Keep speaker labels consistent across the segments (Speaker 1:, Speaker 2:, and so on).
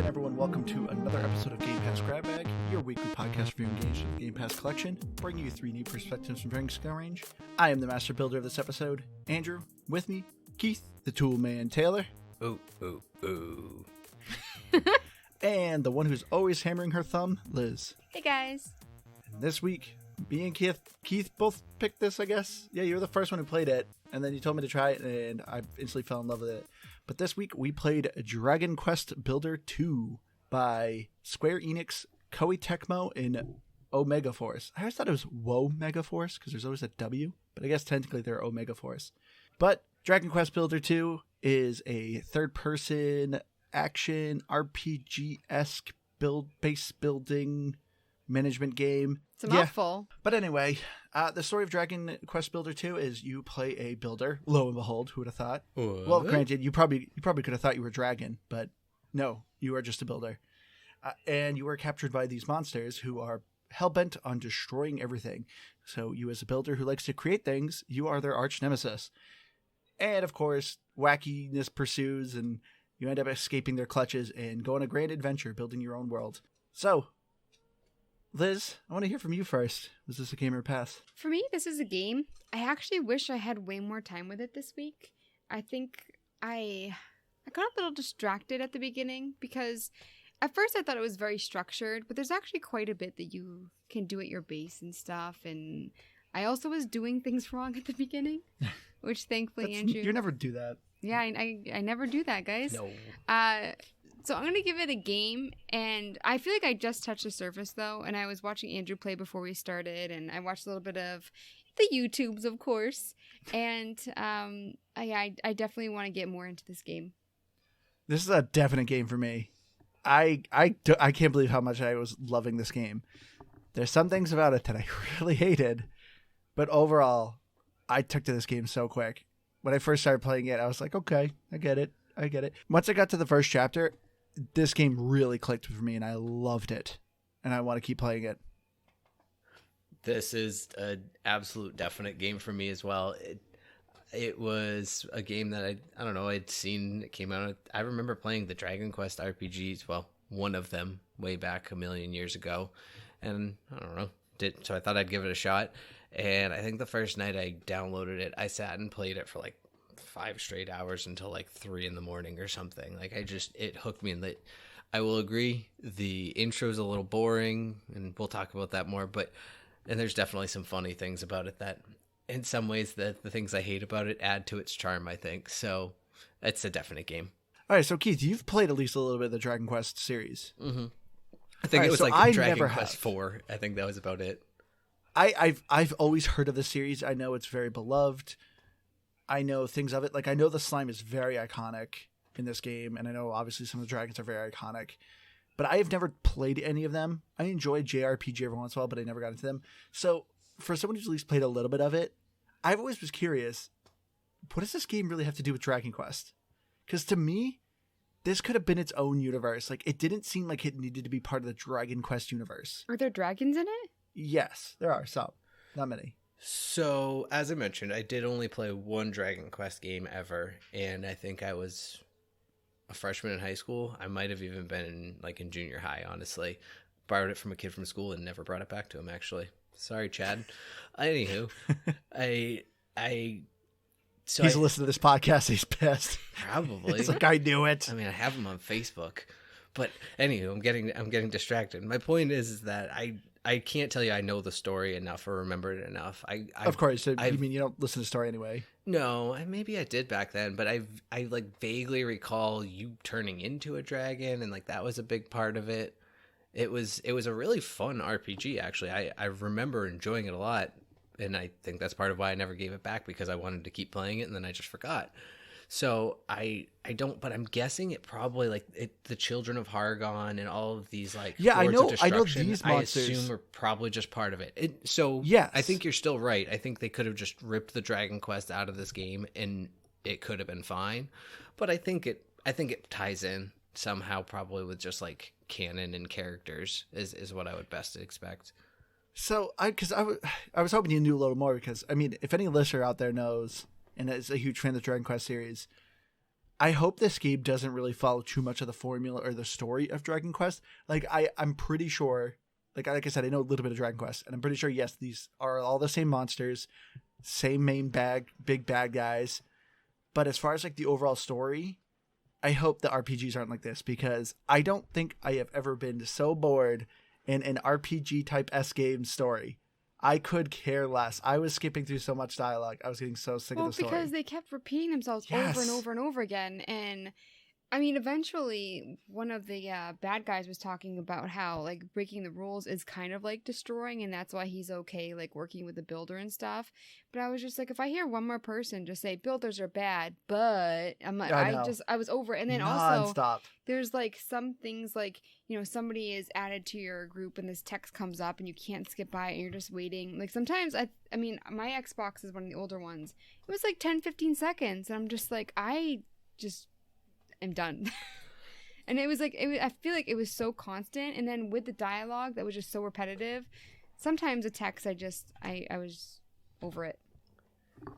Speaker 1: everyone. Welcome to another episode of Game Pass Grab Bag, your weekly podcast for engaged in the Game Pass collection, bringing you 3 new perspectives from varying skill range. I am the master builder of this episode, Andrew. With me, Keith, the tool man, Taylor.
Speaker 2: Ooh.
Speaker 1: And the one who's always hammering her thumb, Liz.
Speaker 3: Hey guys.
Speaker 1: And this week, me and Keith both picked this, I guess. Yeah, you were the first one who played it, and then you told me to try it, and I instantly fell in love with it. But this week, we played Dragon Quest Builder 2 by Square Enix, Koei Tecmo, and Omega Force. I always thought it was Woe Mega Force, because there's always a W, but I guess technically they're Omega Force. But Dragon Quest Builder 2 is a third-person action RPG-esque base building management game.
Speaker 3: It's a mouthful.
Speaker 1: But anyway, the story of Dragon Quest Builder 2 is you play a builder. Lo and behold, who would have thought?
Speaker 2: What?
Speaker 1: Well, granted, you probably could have thought you were a dragon, but no, you are just a builder. And you are captured by these monsters who are hell-bent on destroying everything. So you, as a builder who likes to create things, you are their arch nemesis. And of course, wackiness pursues, and you end up escaping their clutches and go on a grand adventure building your own world. So, Liz, I want to hear from you first. Was this a game or pass?
Speaker 3: For me, this is a game. I actually wish I had way more time with it this week. I think I got a little distracted at the beginning because at first I thought it was very structured, but there's actually quite a bit that you can do at your base and stuff. And I also was doing things wrong at the beginning, which thankfully, Andrew...
Speaker 1: You never do that.
Speaker 3: Yeah, I never do that, guys.
Speaker 2: No.
Speaker 3: So I'm going to give it a game, and I feel like I just touched the surface, though, and I was watching Andrew play before we started, and I watched a little bit of the YouTubes, of course, and I definitely want to get more into this game.
Speaker 1: This is a definite game for me. I can't believe how much I was loving this game. There's some things about it that I really hated, but overall, I took to this game so quick. When I first started playing it, I was like, okay, I get it. Once I got to the first chapter, this game really clicked for me, and I loved it. And I want to keep playing it.
Speaker 2: This is an absolute definite game for me as well. It was a game that I don't know, I'd seen, it came out. I remember playing the Dragon Quest RPGs, well, one of them way back a million years ago. And I don't know, so I thought I'd give it a shot. And I think the first night I downloaded it, I sat and played it for like 5 straight hours until like 3 in the morning or something. Like it hooked me. And I will agree, the intro's a little boring, and we'll talk about that more. And there's definitely some funny things about it that, in some ways, the things I hate about it add to its charm, I think. So it's a definite game.
Speaker 1: All right, so Keith, you've played at least a little bit of the Dragon Quest series.
Speaker 2: Mm-hmm. I think it was Dragon Quest 4. I think that was about it.
Speaker 1: I've always heard of the series. I know it's very beloved. I know things of it. Like, I know the slime is very iconic in this game, and I know obviously some of the dragons are very iconic. But I have never played any of them. I enjoy JRPG every once in a while, but I never got into them. So, for someone who's at least played a little bit of it, I've always was curious, what does this game really have to do with Dragon Quest? Because to me, this could have been its own universe. Like, it didn't seem like it needed to be part of the Dragon Quest universe.
Speaker 3: Are there dragons in it?
Speaker 1: Yes, there are some. Not many.
Speaker 2: So, as I mentioned, I did only play one Dragon Quest game ever, and I think I was a freshman in high school. I might have even been in junior high, honestly. Borrowed it from a kid from school and never brought it back to him, actually. Sorry, Chad. Anywho,
Speaker 1: He's listening to this podcast. He's pissed.
Speaker 2: Probably.
Speaker 1: It's like, I knew it.
Speaker 2: I mean, I have him on Facebook. But anywho, I'm getting distracted. My point is that I can't tell you I know the story enough or remember it enough.
Speaker 1: Of course. So you mean you don't listen to the story anyway?
Speaker 2: No, maybe I did back then, but I vaguely recall you turning into a dragon, and that was a big part of it. It was a really fun RPG, actually. I remember enjoying it a lot, and I think that's part of why I never gave it back, because I wanted to keep playing it, and then I just forgot. So I don't, but I'm guessing it probably the Children of Hargon and all of these
Speaker 1: I know these monsters.
Speaker 2: I assume are probably just part of it.
Speaker 1: Yes.
Speaker 2: I think you're still right. I think they could have just ripped the Dragon Quest out of this game and it could have been fine. But I think it ties in somehow, probably with just canon and characters is what I would best expect.
Speaker 1: So I was hoping you knew a little more, because I mean, if any listener out there knows and is a huge fan of the Dragon Quest series, I hope this game doesn't really follow too much of the formula or the story of Dragon Quest. Like I'm pretty sure, like I said, I know a little bit of Dragon Quest, and I'm pretty sure, yes, these are all the same monsters, same big bad guys. But as far as like the overall story, I hope the RPGs aren't like this, because I don't think I have ever been so bored in an RPG type S game story. I could care less. I was skipping through so much dialogue. I was getting so sick of the story.
Speaker 3: Well, because they kept repeating themselves over and over and over again. And I mean, eventually, one of the bad guys was talking about how, like, breaking the rules is kind of like destroying, and that's why he's okay, like, working with the builder and stuff. But I was just like, if I hear one more person just say builders are bad, but I'm like, I was over it. And then also, there's like some things like, you know, somebody is added to your group and this text comes up and you can't skip by it and you're just waiting. Like sometimes, I mean, my Xbox is one of the older ones. It was like 10, 15 seconds, and I'm just like, I'm done. And it was like, I feel like it was so constant. And then with the dialogue that was just so repetitive, sometimes a text, I was over it.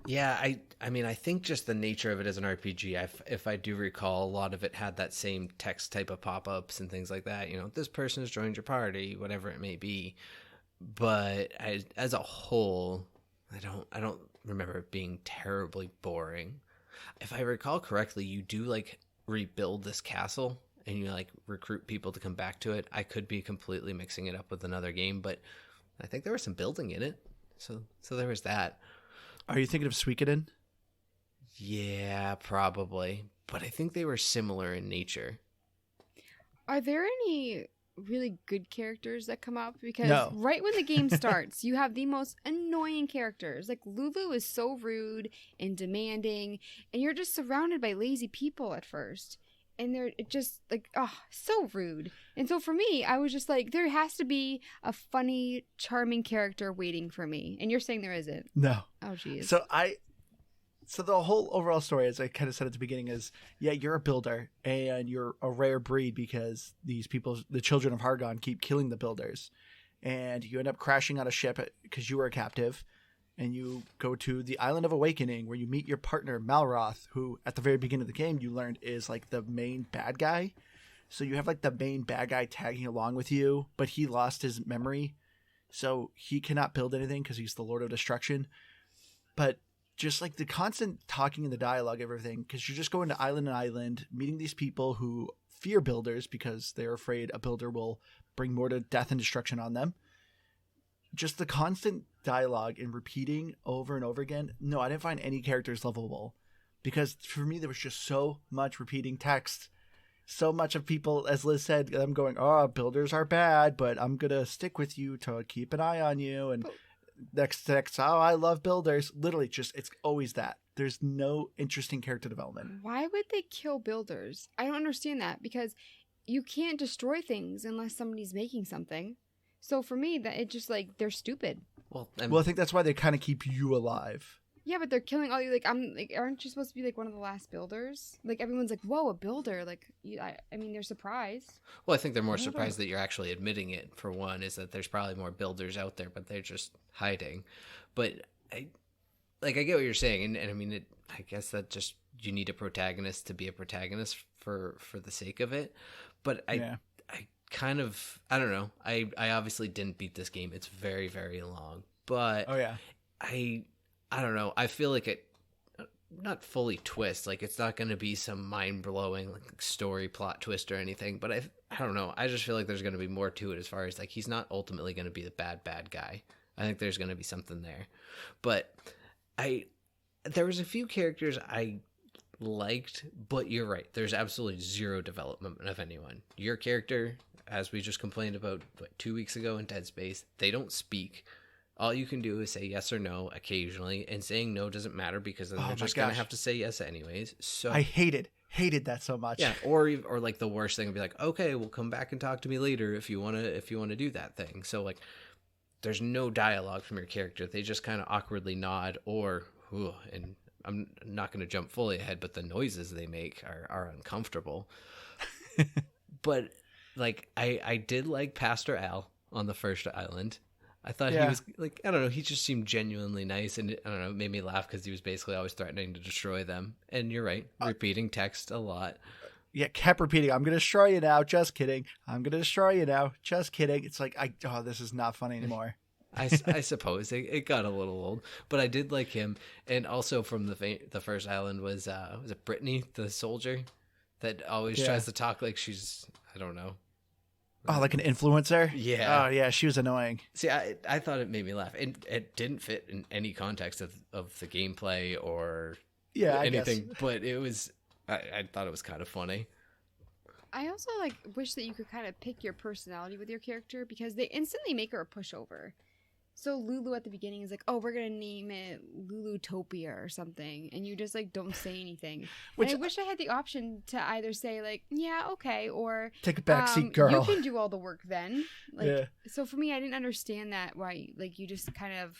Speaker 2: Yeah, I mean, I think just the nature of it as an RPG, if I do recall, a lot of it had that same text type of pop-ups and things like that. You know, this person has joined your party, whatever it may be. But as a whole, I don't remember it being terribly boring. If I recall correctly, you do like rebuild this castle and you like recruit people to come back to it. I could be completely mixing it up with another game, but I think there was some building in it. So there was that.
Speaker 1: Are you thinking of Suikoden?
Speaker 2: Yeah, probably. But I think they were similar in nature.
Speaker 3: Are there any really good characters that come up? Because
Speaker 1: no.
Speaker 3: Right when the game starts, you have the most annoying characters. Like Lulu is so rude and demanding, and you're just surrounded by lazy people at first. And they're just like, so rude. And so for me, I was just like, there has to be a funny, charming character waiting for me. And you're saying there isn't.
Speaker 1: No.
Speaker 3: Oh, geez.
Speaker 1: So the whole overall story, as I kind of said at the beginning, is, yeah, you're a builder and you're a rare breed because these people, the Children of Hargon, keep killing the builders. And you end up crashing on a ship because you were a captive. And you go to the Island of Awakening, where you meet your partner, Malroth, who at the very beginning of the game you learned is like the main bad guy. So you have like the main bad guy tagging along with you, but he lost his memory. So he cannot build anything because he's the Lord of Destruction. But just like the constant talking and the dialogue, everything, because you're just going to island to island, meeting these people who fear builders because they're afraid a builder will bring more to death and destruction on them. Just the constant dialogue and repeating over and over again. No, I didn't find any characters lovable because for me, there was just so much repeating text. So much of people, as Liz said, I'm going, builders are bad, but I'm going to stick with you to keep an eye on you. And next, I love builders. Literally just, it's always that. There's no interesting character development.
Speaker 3: Why would they kill builders? I don't understand that, because you can't destroy things unless somebody's making something. So for me, that it just like, they're stupid.
Speaker 1: Well, I think that's why they kind of keep you alive.
Speaker 3: Yeah, but they're killing all you. Like, aren't you supposed to be like one of the last builders? Like, everyone's like, "Whoa, a builder!" Like, I mean, they're surprised.
Speaker 2: Well, I think they're more surprised that you're actually admitting it. For one, is that there's probably more builders out there, but they're just hiding. But I get what you're saying, and I mean, I guess that just you need a protagonist to be a protagonist for the sake of it. But I kind of, I don't know. I obviously didn't beat this game. It's very, very long. But I don't know. I feel like it not fully twist. Like, it's not going to be some mind-blowing like story plot twist or anything. But I don't know. I just feel like there's going to be more to it as far as like he's not ultimately going to be the bad guy. I think there's going to be something there. But there was a few characters I liked, but you're right. There's absolutely zero development of anyone. Your character, as we just complained about 2 weeks ago in Dead Space, they don't speak. All you can do is say yes or no occasionally, and saying no doesn't matter because then they're just gonna have to say yes anyways. So
Speaker 1: I hated that so much.
Speaker 2: Yeah, or like the worst thing would be like, okay, we'll come back and talk to me later if you wanna do that thing. So like, there's no dialogue from your character. They just kind of awkwardly nod and I'm not gonna jump fully ahead, but the noises they make are uncomfortable. But like, I did like Pastor Al on the first island. I thought he
Speaker 1: Yeah.
Speaker 2: was like, I don't know, he just seemed genuinely nice, and I don't know, it made me laugh because he was basically always threatening to destroy them. And you're right, repeating text a lot.
Speaker 1: Yeah, kept repeating, I'm going to destroy you now. Just kidding. I'm going to destroy you now. Just kidding. It's like, this is not funny anymore.
Speaker 2: I suppose it got a little old, but I did like him. And also from the first island was it Brittany, the soldier that always tries to talk like she's, I don't know.
Speaker 1: Oh, like an influencer?
Speaker 2: Yeah.
Speaker 1: Oh, yeah, she was annoying.
Speaker 2: See, I thought it made me laugh. It didn't fit in any context of the gameplay or anything, but it was, I thought it was kind of funny.
Speaker 3: I also wish that you could kind of pick your personality with your character, because they instantly make her a pushover. So Lulu at the beginning is like, oh, we're going to name it Lulutopia or something. And you just don't say anything. And I wish I had the option to either say yeah, okay. Or
Speaker 1: take a backseat, girl.
Speaker 3: You can do all the work then.
Speaker 1: Yeah.
Speaker 3: So for me, I didn't understand that, why you just kind of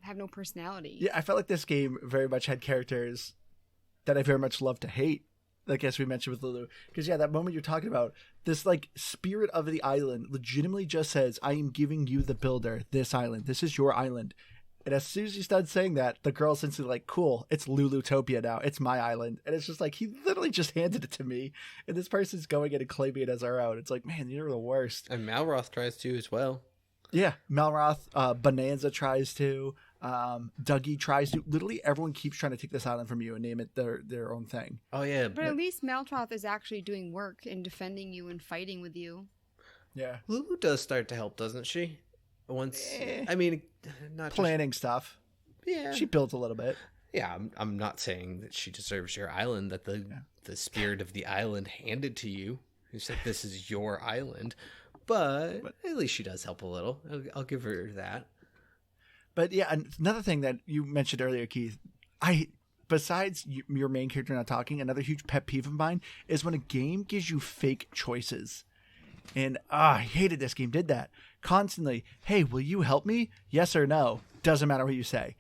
Speaker 3: have no personality.
Speaker 1: Yeah, I felt like this game very much had characters that I very much love to hate. As we mentioned with Lulu. Because, that moment you're talking about, this, spirit of the island legitimately just says, I am giving you, the builder, this island. This is your island. And as soon as he started saying that, the girl's instantly cool, it's Lulutopia now. It's my island. And it's just he literally just handed it to me. And this person's going in and claiming it as our own. It's man, you're the worst.
Speaker 2: And Malroth tries to as well.
Speaker 1: Yeah, Malroth, Bonanza tries to. Dougie tries to. Literally everyone keeps trying to take this island from you and name it their own thing.
Speaker 2: Oh yeah,
Speaker 3: but at least Maltroth is actually doing work and defending you and fighting with you.
Speaker 1: Yeah,
Speaker 2: Lulu does start to help, doesn't she? Once I mean, not
Speaker 1: planning stuff.
Speaker 2: Yeah,
Speaker 1: she builds a little bit.
Speaker 2: Yeah, I'm not saying that she deserves your island, that the spirit of the island handed to you. Who said this is your island? But at least she does help a little. I'll give her that.
Speaker 1: But yeah, another thing that you mentioned earlier, Keith, besides your main character not talking, another huge pet peeve of mine is when a game gives you fake choices. And I hated this game did that. Constantly, hey, will you help me? Yes or no. Doesn't matter what you say.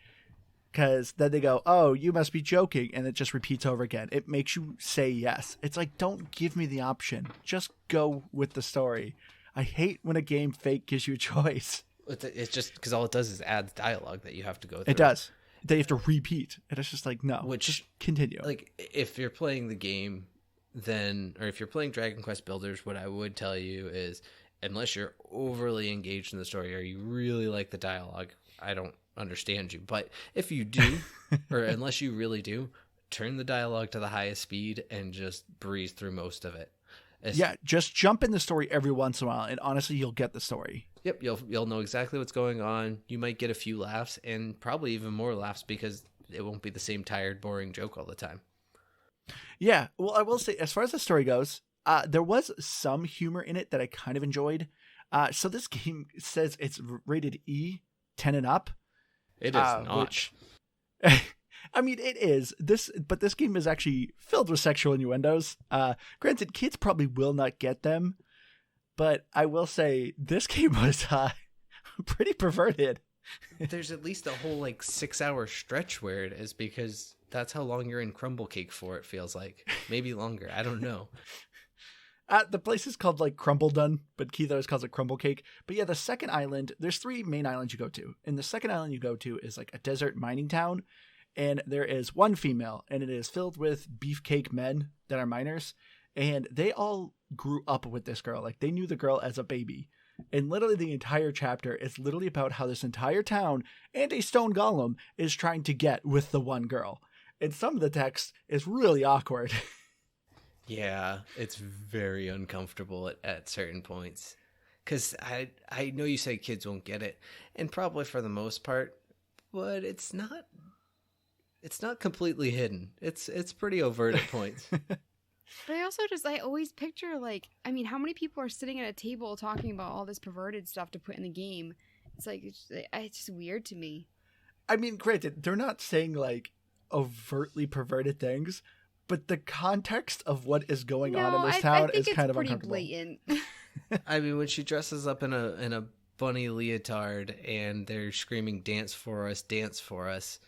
Speaker 1: Because then they go, oh, you must be joking. And it just repeats over again. It makes you say yes. It's don't give me the option. Just go with the story. I hate when a game fake gives you a choice.
Speaker 2: It's just because all it does is adds dialogue that you have to go through.
Speaker 1: It does. That you have to repeat. And it's just no. Just continue.
Speaker 2: If you're playing the game, then, or if you're playing Dragon Quest Builders, what I would tell you is, unless you're overly engaged in the story or you really like the dialogue, I don't understand you. But if you do, or unless you really do, turn the dialogue to the highest speed and just breeze through most of it.
Speaker 1: Just jump in the story every once in a while, and honestly, you'll get the story.
Speaker 2: Yep, you'll know exactly what's going on. You might get a few laughs, and probably even more laughs, because it won't be the same tired, boring joke all the time.
Speaker 1: Yeah, well, I will say, as far as the story goes, there was some humor in it that I kind of enjoyed. So this game says it's rated E, 10 and up.
Speaker 2: It is not.
Speaker 1: Which, I mean, it is. But this game is actually filled with sexual innuendos. Granted, kids probably will not get them, but I will say this game was pretty perverted.
Speaker 2: There's at least a whole 6-hour stretch where it is, because that's how long you're in Crumble Cake for, it feels like. Maybe longer. I don't know.
Speaker 1: The place is called Crumbledon, but Keith always calls it Crumble Cake. But yeah, the second island, there's 3 main islands you go to. And the second island you go to is a desert mining town. And there is one female, and it is filled with beefcake men that are miners. And they all grew up with this girl. They knew the girl as a baby. And literally the entire chapter is literally about how this entire town and a stone golem is trying to get with the one girl. And some of the text is really awkward.
Speaker 2: Yeah, it's very uncomfortable at certain points. Because I know you say kids won't get it, and probably for the most part, but it's not completely hidden. It's pretty overt at points.
Speaker 3: But I always picture how many people are sitting at a table talking about all this perverted stuff to put in the game? It's just weird to me.
Speaker 1: I mean, granted, they're not saying overtly perverted things, but the context of what is going on in this town is kind of uncomfortable.
Speaker 3: Blatant.
Speaker 2: I mean, when she dresses up in a bunny leotard and they're screaming dance for us,"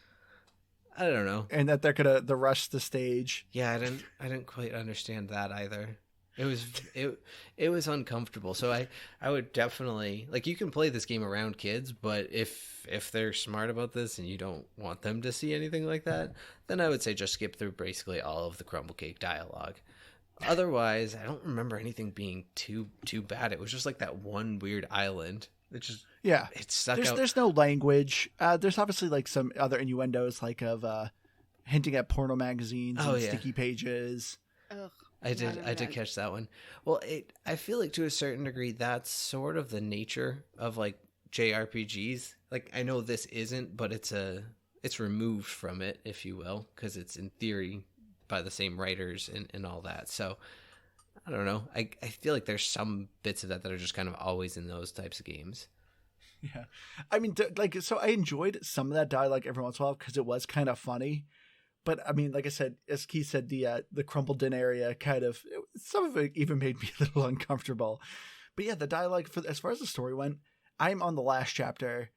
Speaker 2: I don't know.
Speaker 1: And that they're gonna rush the stage.
Speaker 2: Yeah, I didn't quite understand that either. It was uncomfortable. So I would definitely, like, you can play this game around kids, but if they're smart about this and you don't want them to see anything like that, then I would say just skip through basically all of the crumble cake dialogue. Otherwise, I don't remember anything being too bad. It was just like that one weird island. It stuck out.
Speaker 1: There's no language. There's obviously like some other innuendos, like of hinting at porno magazines and sticky pages.
Speaker 3: Ugh.
Speaker 2: I did catch that one. Well, I feel like to a certain degree that's sort of the nature of like JRPGs. Like, I know this isn't, but it's removed from it, if you will, because it's in theory by the same writers and all that. So I don't know. I feel like there's some bits of that are just kind of always in those types of games.
Speaker 1: Yeah, I mean, so I enjoyed some of that dialogue every once in a while because it was kind of funny. But I mean, like I said, as Keith said, the crumbled in area some of it even made me a little uncomfortable. But yeah, the dialogue as far as the story went, I'm on the last chapter,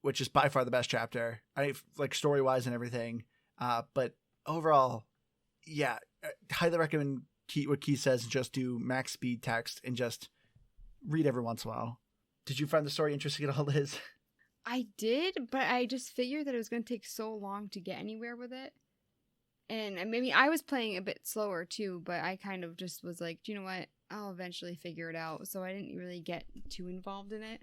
Speaker 1: which is by far the best chapter. I like story wise and everything. But overall, yeah, I highly recommend what Keith says and just do max speed text and just read every once in a while. Did you find the story interesting at all, Liz?
Speaker 3: I did, but I just figured that it was going to take so long to get anywhere with it. And maybe I was playing a bit slower too, but I kind of just was like, do you know what? I'll eventually figure it out. So I didn't really get too involved in it.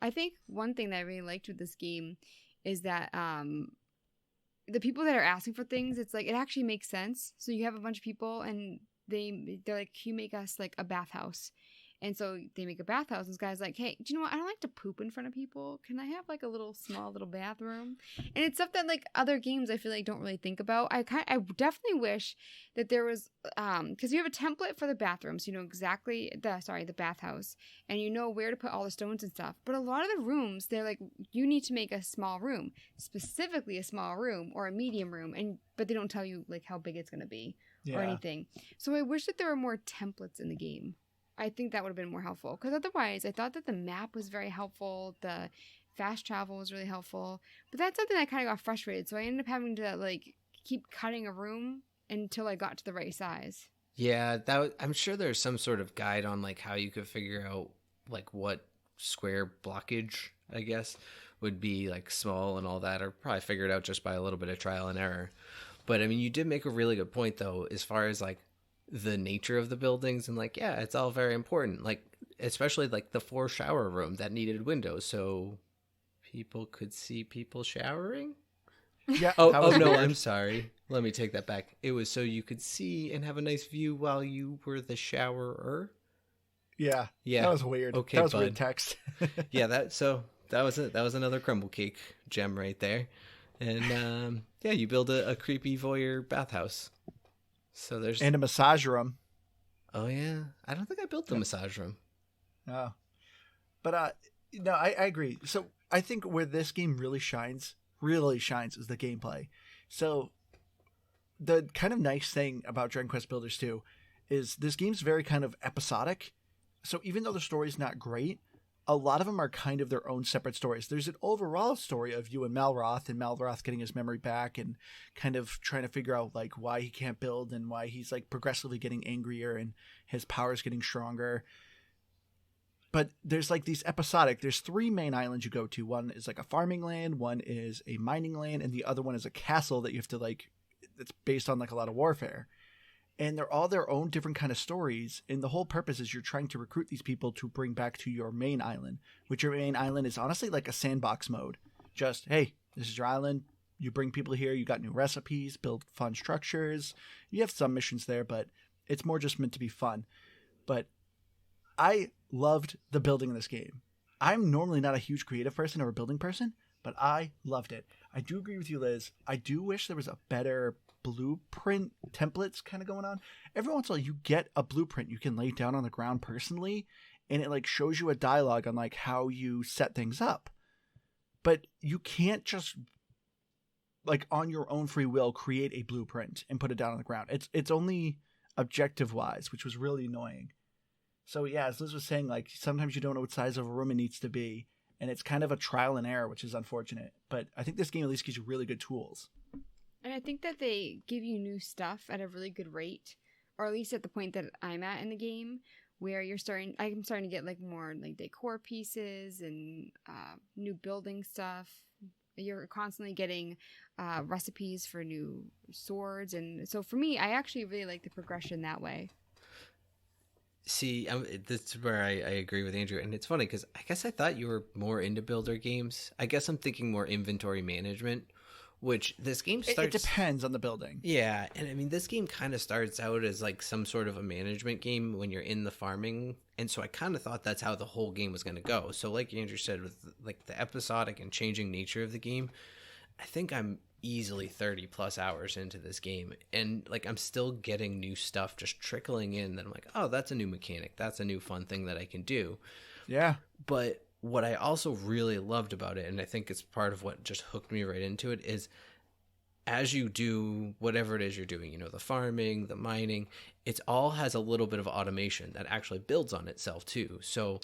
Speaker 3: I think one thing that I really liked with this game is that the people that are asking for things, it's like it actually makes sense. So you have a bunch of people and they're like, can you make us like a bathhouse? And so they make a bathhouse, and this guy's like, hey, do you know what? I don't like to poop in front of people. Can I have like a small little bathroom? And it's stuff that like other games I feel like don't really think about. I definitely wish that there was, because you have a template for the bathroom, so you know exactly the bathhouse, and you know where to put all the stones and stuff. But a lot of the rooms, they're like, you need to make a small room, specifically a small room or a medium room, but they don't tell you like how big it's going to be or anything. So I wish that there were more templates in the game. I think that would have been more helpful, because otherwise I thought that the map was very helpful, the fast travel was really helpful, but that's something that kind of got frustrated, so I ended up having to like keep cutting a room until I got to the right size.
Speaker 2: Yeah, I'm sure there's some sort of guide on like how you could figure out like what square blockage, I guess, would be like small and all that, or probably figured out just by a little bit of trial and error. But I mean, you did make a really good point though, as far as like the nature of the buildings, and like, yeah, it's all very important, like especially like the 4 shower room that needed windows so people could see people showering.
Speaker 1: Yeah.
Speaker 2: Oh no, I'm sorry, let me take that back. It was so you could see and have a nice view while you were the showerer.
Speaker 1: Yeah that was weird.
Speaker 2: Okay,
Speaker 1: that was
Speaker 2: bud.
Speaker 1: weird text.
Speaker 2: Yeah, that was another crumble cake gem right there. And yeah, you build a creepy voyeur bathhouse. So there's
Speaker 1: and a massage room.
Speaker 2: Oh yeah, I don't think I built the massage room.
Speaker 1: Oh, but no, I agree. So I think where this game really shines is the gameplay. So the kind of nice thing about Dragon Quest Builders 2 is this game's very kind of episodic. So even though the story's not great, a lot of them are kind of their own separate stories. There's an overall story of you and Malroth getting his memory back and kind of trying to figure out like why he can't build and why he's like progressively getting angrier and his powers getting stronger. But there's like these episodic, there's 3 main islands you go to. One is like a farming land, one is a mining land, and the other one is a castle that you have to like, it's based on like a lot of warfare. And they're all their own different kind of stories. And the whole purpose is you're trying to recruit these people to bring back to your main island, which your main island is honestly like a sandbox mode. Just, hey, this is your island. You bring people here. You got new recipes, build fun structures. You have some missions there, but it's more just meant to be fun. But I loved the building in this game. I'm normally not a huge creative person or a building person, but I loved it. I do agree with you, Liz. I do wish there was a better blueprint templates kind of going on. Every once in a while you get a blueprint you can lay down on the ground personally, and it like shows you a dialogue on like how you set things up. But you can't just like on your own free will create a blueprint and put it down on the ground. It's only objective wise, which was really annoying. So yeah, as Liz was saying, like sometimes you don't know what size of a room it needs to be, and it's kind of a trial and error, which is unfortunate. But I think this game at least gives you really good tools.
Speaker 3: And I think that they give you new stuff at a really good rate. or at least at the point that I'm at in the game, where I'm starting to get like more like decor pieces and new building stuff. You're constantly getting recipes for new swords, and so for me, I actually really like the progression that way.
Speaker 2: See, this is where I agree with Andrew, and it's funny because I guess I thought you were more into builder games. I guess I'm thinking more inventory management, which this game starts.
Speaker 1: It depends on the building.
Speaker 2: Yeah, and I mean, this game kind of starts out as like some sort of a management game when you're in the farming, and so I kind of thought that's how the whole game was going to go. So, like Andrew said, with like the episodic and changing nature of the game, I think I'm easily 30 plus hours into this game, and like I'm still getting new stuff just trickling in that I'm like, oh, that's a new mechanic, that's a new fun thing that I can do.
Speaker 1: Yeah.
Speaker 2: But what I also really loved about it, and I think it's part of what just hooked me right into it, is as you do whatever it is you're doing, the farming, the mining, it all has a little bit of automation that actually builds on itself too. So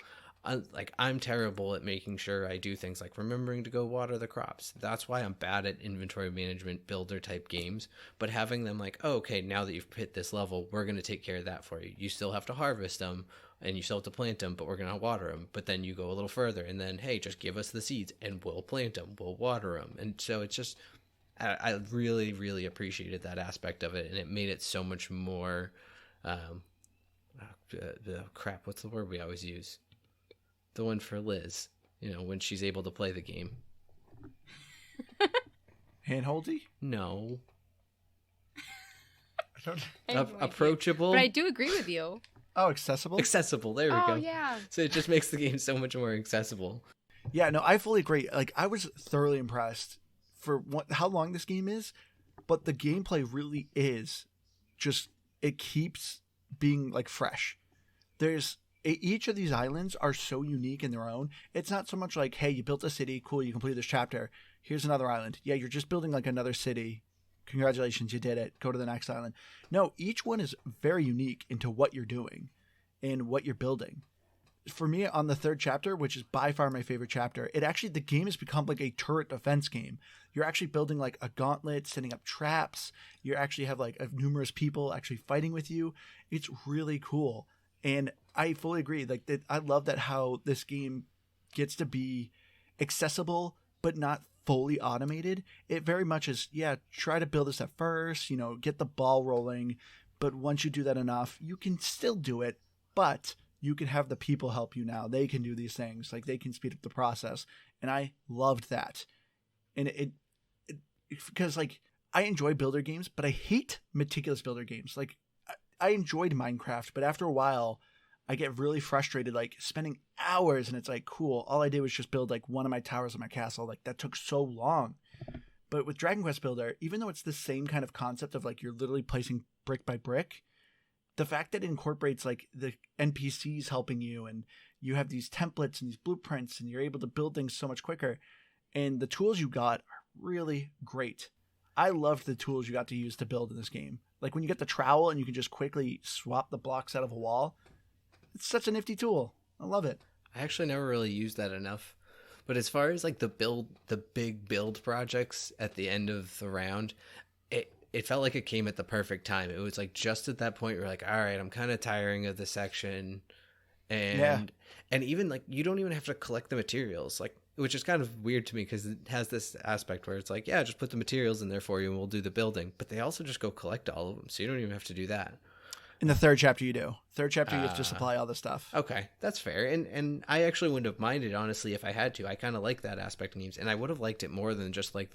Speaker 2: I'm terrible at making sure I do things like remembering to go water the crops. That's why I'm bad at inventory management builder type games. But having them like, oh, okay, now that you've hit this level, we're going to take care of that for you. You still have to harvest them and you still have to plant them, but we're going to water them. But then you go a little further and then, hey, just give us the seeds and we'll plant them, we'll water them. And so it's just, I really, really appreciated that aspect of it. And it made it so much more, crap, what's the word we always use? The one for Liz, when she's able to play the game.
Speaker 1: Handholdy?
Speaker 2: No.
Speaker 1: I don't.
Speaker 2: Approachable.
Speaker 3: But I do agree with you.
Speaker 1: Oh, accessible?
Speaker 2: Accessible. There we go.
Speaker 3: Oh, yeah.
Speaker 2: So it just makes the game so much more accessible.
Speaker 1: Yeah, no, I fully agree. Like, I was thoroughly impressed for how long this game is, but the gameplay really is just, it keeps being like fresh. Each of these islands are so unique in their own. It's not so much like, hey, you built a city, cool, you completed this chapter. Here's another island. Yeah, you're just building like another city. Congratulations, you did it. Go to the next island. No, each one is very unique into what you're doing and what you're building. For me, on the third chapter, which is by far my favorite chapter, the game has become like a turret defense game. You're actually building like a gauntlet, setting up traps. You actually have like numerous people actually fighting with you. It's really cool. And I fully agree. Like, I love that how this game gets to be accessible, but not fully automated. It very much is, try to build this at first, get the ball rolling. But once you do that enough, you can still do it, but you can have the people help you now. They can do these things. Like, they can speed up the process. And I loved that. And it because like, I enjoy builder games, but I hate meticulous builder games. Like, I enjoyed Minecraft, but after a while, I get really frustrated, like spending hours, and it's like, cool, all I did was just build like one of my towers of my castle. Like, that took so long. But with Dragon Quest Builder, even though it's the same kind of concept of like you're literally placing brick by brick, the fact that it incorporates like the NPCs helping you, and you have these templates and these blueprints, and you're able to build things so much quicker, and the tools you got are really great. I loved the tools you got to use to build in this game. Like, when you get the trowel and you can just quickly swap the blocks out of a wall, it's such a nifty tool. I love it.
Speaker 2: I actually never really used that enough. But as far as like the big build projects at the end of the round, it felt like it came at the perfect time. It was like just at that point where you're like, all right, I'm kind of tiring of this section. And even like, you don't even have to collect the materials, like, which is kind of weird to me because it has this aspect where it's like, yeah, just put the materials in there for you and we'll do the building. But they also just go collect all of them. So you don't even have to do that.
Speaker 1: In the third chapter, you do. Third chapter, you have to supply all the stuff.
Speaker 2: Okay, that's fair. And I actually wouldn't have minded, honestly, if I had to. I kind of like that aspect of games. And I would have liked it more than just like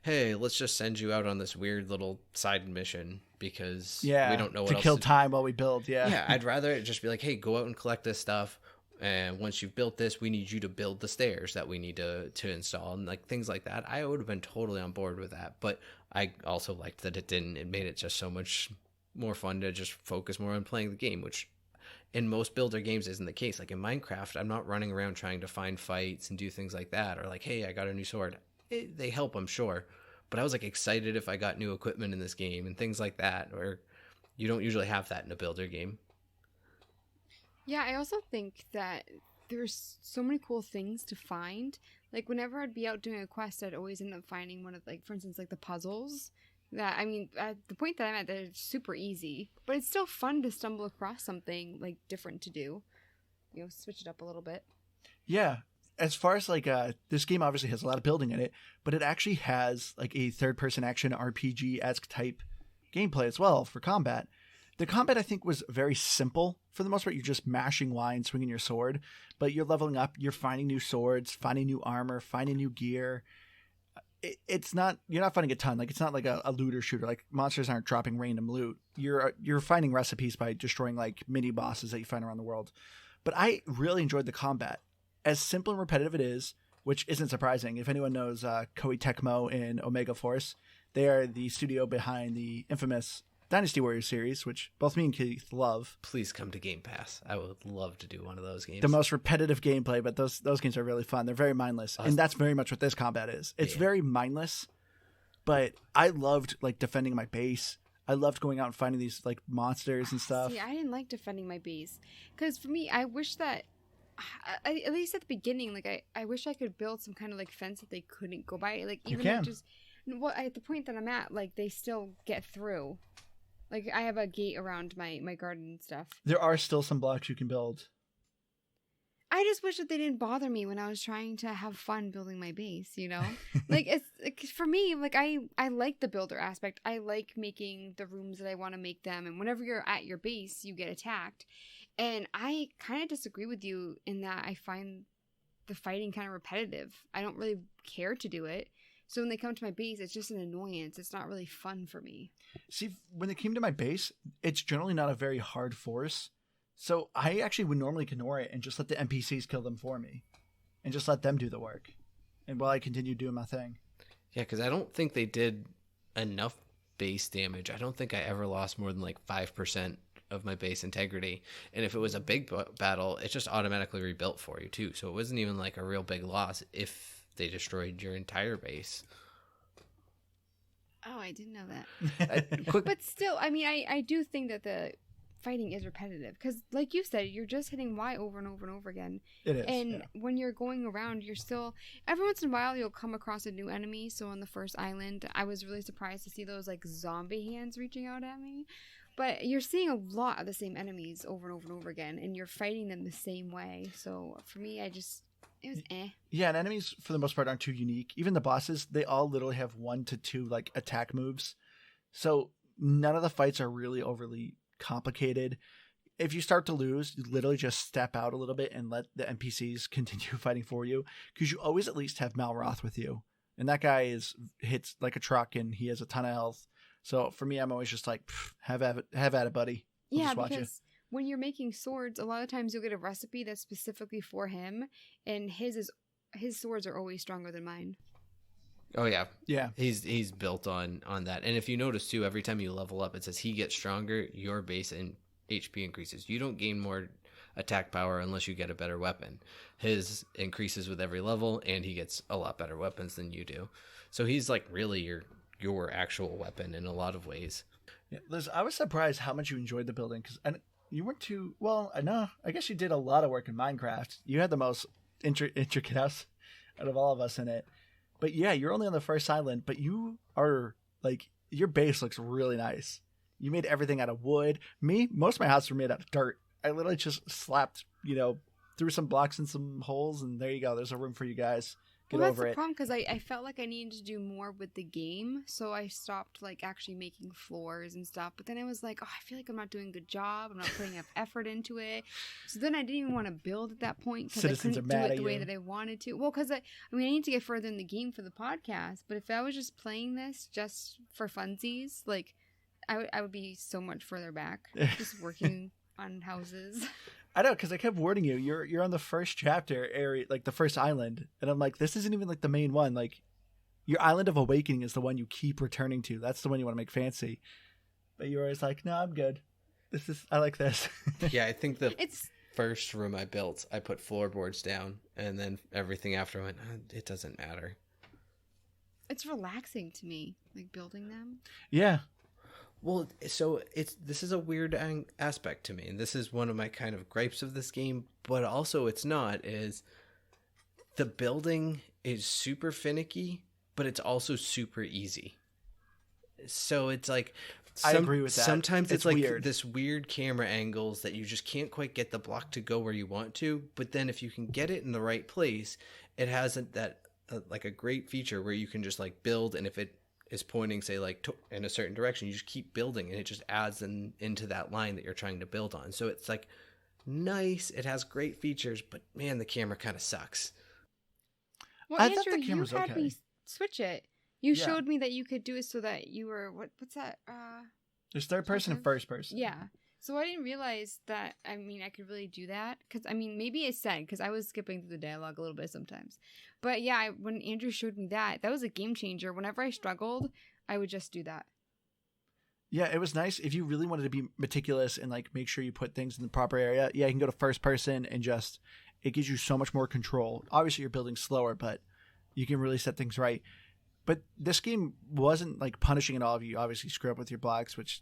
Speaker 2: hey, let's just send you out on this weird little side mission because we don't know what
Speaker 1: else to kill time while we build. Yeah,
Speaker 2: I'd rather it just be like, hey, go out and collect this stuff. And once you've built this, we need you to build the stairs that we need to install, and like things like that. I would have been totally on board with that. But I also liked that it didn't. It made it just so much more fun to just focus more on playing the game, which in most builder games isn't the case. Like in Minecraft, I'm not running around trying to find fights and do things like that, or like, hey, I got a new sword. They help, I'm sure, but I was like excited if I got new equipment in this game and things like that, where you don't usually have that in a builder game.
Speaker 3: Yeah, I also think that there's so many cool things to find. Like, whenever I'd be out doing a quest, I'd always end up finding one of, like, for instance, like the puzzles. That I mean, at the point that I'm at, they're super easy, but it's still fun to stumble across something like different to do. Switch it up a little bit.
Speaker 1: Yeah. As far as like this game obviously has a lot of building in it, but it actually has like a third-person action RPG-esque type gameplay as well for combat. The combat I think was very simple for the most part. You're just mashing Y and swinging your sword, but you're leveling up. You're finding new swords, finding new armor, finding new gear. It's not, you're not finding a ton. Like it's not like a looter shooter. Like monsters aren't dropping random loot. You're finding recipes by destroying like mini bosses that you find around the world. But I really enjoyed the combat. As simple and repetitive it is, which isn't surprising. If anyone knows Koei Tecmo and Omega Force, they are the studio behind the infamous Dynasty Warriors series, which both me and Keith love.
Speaker 2: Please come to Game Pass. I would love to do one of those games.
Speaker 1: The most repetitive gameplay, but those games are really fun. They're very mindless, and that's very much what this combat is. It's very mindless, but I loved like defending my base. I loved going out and finding these like monsters and stuff.
Speaker 3: See, I didn't like defending my base because for me, I wish that at least at the beginning, like I wish I could build some kind of like fence that they couldn't go by. Like even like just at the point that I'm at, like they still get through. Like I have a gate around my garden and stuff.
Speaker 1: There are still some blocks you can build.
Speaker 3: I just wish that they didn't bother me when I was trying to have fun building my base, Like it's like, for me, like I like the builder aspect. I like making the rooms that I want to make them, and whenever you're at your base, you get attacked. And I kind of disagree with you in that I find the fighting kind of repetitive. I don't really care to do it. So when they come to my base, it's just an annoyance. It's not really fun for me.
Speaker 1: See, when they came to my base, it's generally not a very hard force. So I actually would normally ignore it and just let the NPCs kill them for me. And just let them do the work. And while I continue doing my thing.
Speaker 2: Yeah, because I don't think they did enough base damage. I don't think I ever lost more than like 5% of my base integrity. And if it was a big battle, it just automatically rebuilt for you too. So it wasn't even like a real big loss if they destroyed your entire base.
Speaker 3: Oh, I didn't know that. But still, I mean, I do think that the fighting is repetitive because, like you said, you're just hitting Y over and over and over again.
Speaker 1: It is.
Speaker 3: And when you're going around, you're still, every once in a while, you'll come across a new enemy. So on the first island, I was really surprised to see those like zombie hands reaching out at me. But you're seeing a lot of the same enemies over and over and over again, and you're fighting them the same way. So for me, it was eh.
Speaker 1: Yeah, and enemies for the most part aren't too unique. Even the bosses, they all literally have 1 to 2 like attack moves. So none of the fights are really overly complicated. If you start to lose, you literally just step out a little bit and let the NPCs continue fighting for you, because you always at least have Malroth with you. And that guy hits like a truck and he has a ton of health. So for me, I'm always just like, have at it, buddy.
Speaker 3: Yeah, because when you're making swords, a lot of times you'll get a recipe that's specifically for him, and his swords are always stronger than mine.
Speaker 2: Oh yeah,
Speaker 1: yeah.
Speaker 2: He's built on that. And if you notice too, every time you level up, it says he gets stronger. Your base and HP increases. You don't gain more attack power unless you get a better weapon. His increases with every level, and he gets a lot better weapons than you do. So he's like really your actual weapon in a lot of ways.
Speaker 1: Yeah, Liz, I was surprised how much you enjoyed the building, because you weren't too well. I guess you did a lot of work in Minecraft. You had the most intricate house out of all of us in it. But yeah, you're only on the first island, but you are like, your base looks really nice. You made everything out of wood. Most of my houses were made out of dirt. I literally just slapped, threw some blocks in some holes, and there you go. There's a room for you guys. Get over it.
Speaker 3: That's the problem, because I felt like I needed to do more with the game, so I stopped like actually making floors and stuff. But then I was like, I feel like I'm not doing a good job. I'm not putting enough effort into it. So then I didn't even want to build at that point because I couldn't do it the way that I wanted to. Well, because I need to get further in the game for the podcast. But if I was just playing this just for funsies, like I would be so much further back, just working on houses.
Speaker 1: I know, because I kept warning you. You're on the first chapter area, like the first island, and I'm like, this isn't even like the main one. Like, your Island of Awakening is the one you keep returning to. That's the one you want to make fancy. But you're always like, no, I'm good. I like this.
Speaker 2: Yeah, I think it's first room I built, I put floorboards down, and then everything after went, it doesn't matter.
Speaker 3: It's relaxing to me, like building them.
Speaker 1: Yeah.
Speaker 2: Well, so this is a weird aspect to me, and this is one of my kind of gripes of this game, but also it's not, is the building is super finicky, but it's also super easy. So it's like
Speaker 1: I agree with that.
Speaker 2: Sometimes it's like
Speaker 1: weird.
Speaker 2: this weird camera angles that you just can't quite get the block to go where you want to. But then if you can get it in the right place, it has like a great feature where you can just like build, and if it is pointing, say, like in a certain direction, you just keep building, and it just adds into that line that you're trying to build on. So it's like nice. It has great features, but man, the camera kind of sucks.
Speaker 3: Well,
Speaker 1: I
Speaker 3: Andrew,
Speaker 1: thought the
Speaker 3: you
Speaker 1: camera's
Speaker 3: had
Speaker 1: okay.
Speaker 3: me switch it. You
Speaker 1: Yeah.
Speaker 3: showed me that you could do it so that you were what's that?
Speaker 1: There's third person and
Speaker 3: Okay.
Speaker 1: first person.
Speaker 3: Yeah. So I didn't realize that. I mean, I could really do that because I mean, maybe it's said because I was skipping through the dialogue a little bit sometimes. But yeah, when Andrew showed me that was a game changer. Whenever I struggled, I would just do that.
Speaker 1: Yeah, it was nice. If you really wanted to be meticulous and like make sure you put things in the proper area, yeah, you can go to first person and just it gives you so much more control. Obviously, you're building slower, but you can really set things right. But this game wasn't like punishing at all if you obviously screw up with your blocks, which